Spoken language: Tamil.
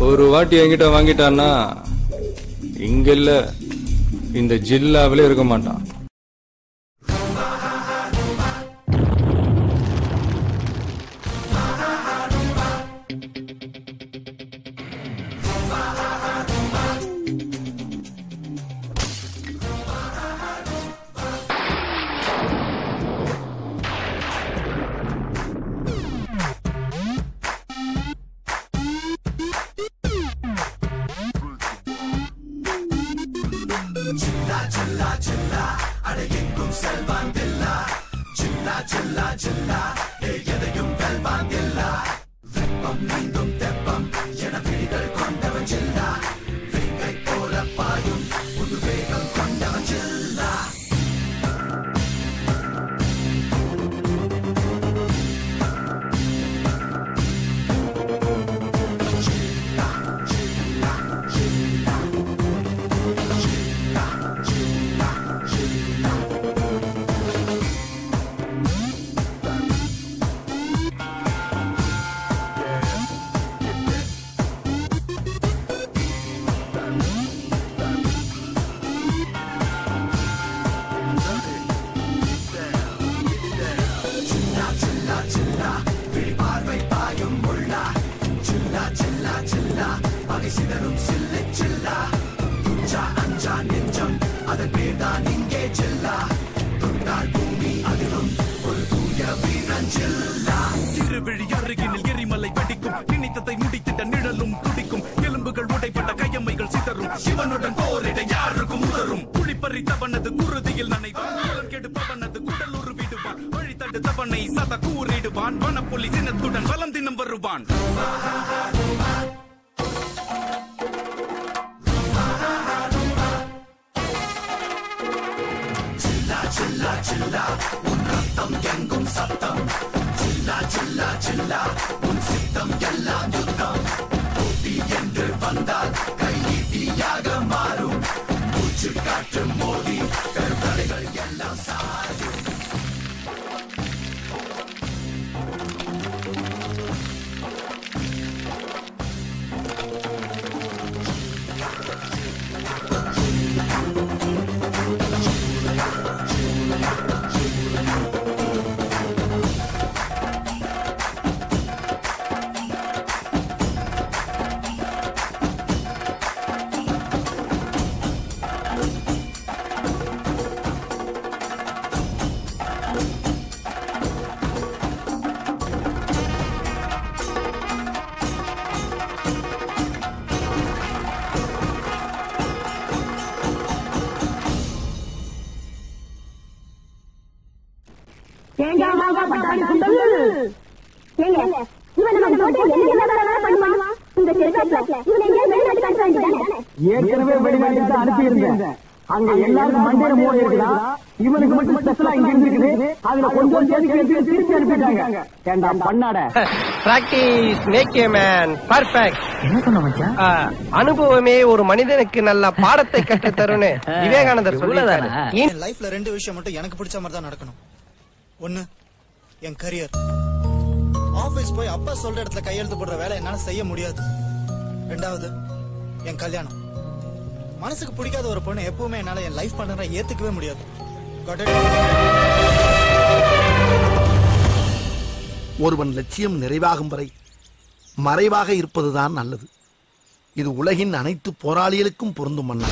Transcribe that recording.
ஒரு வாட்டி என்கிட்ட வாங்கிட்டான்னா இங்க இல்ல இந்த ஜில்லாவிலே இருக்க மாட்டான். ஏற்கனவே வெளிநாட்டுக்கு அனுப்பி இருந்தேன். அங்க எல்லாருக்கும் மண்டையில மூளை இருக்குதா, இவனுக்கு மட்டும் ஸ்பெஷலா இங்க இருக்குது. அதுல கொஞ்சம் திருப்பி அனுப்பிட்டாங்க. ஏண்டா பண்ணாட practice make a man perfect. என்ன சொன்ன மச்சான்? அனுபவமே ஒரு மனிதனுக்கு நல்ல பாடத்தை கற்றுத் தரும்னு விவேகானந்தர் சொல்லுதானே. என் லைஃப்ல ரெண்டு விஷயம் மட்டும் எனக்கு பிடிச்ச மாதிரி தான் நடக்கணும். ஒண்ணு என் கரியர். ஆபீஸ் போய் அப்பா சொல்ற இடத்துல கையெழுத்து போடுற வேலை என்னால செய்ய முடியாது. ரெண்டாவது என் கல்யாணம். மனசுக்கு பிடிக்காத ஒரு பொண்ணு எப்பவுமே என்னால என் லைஃப் பண்ண ஏத்துக்கவே முடியாது. ஒருவன் லட்சியம் நிறைவாகும் வரை மறைவாக இருப்பதுதான் நல்லது. இது உலகின் அனைத்து போராளிகளுக்கும் பொருந்தும் மன்னா.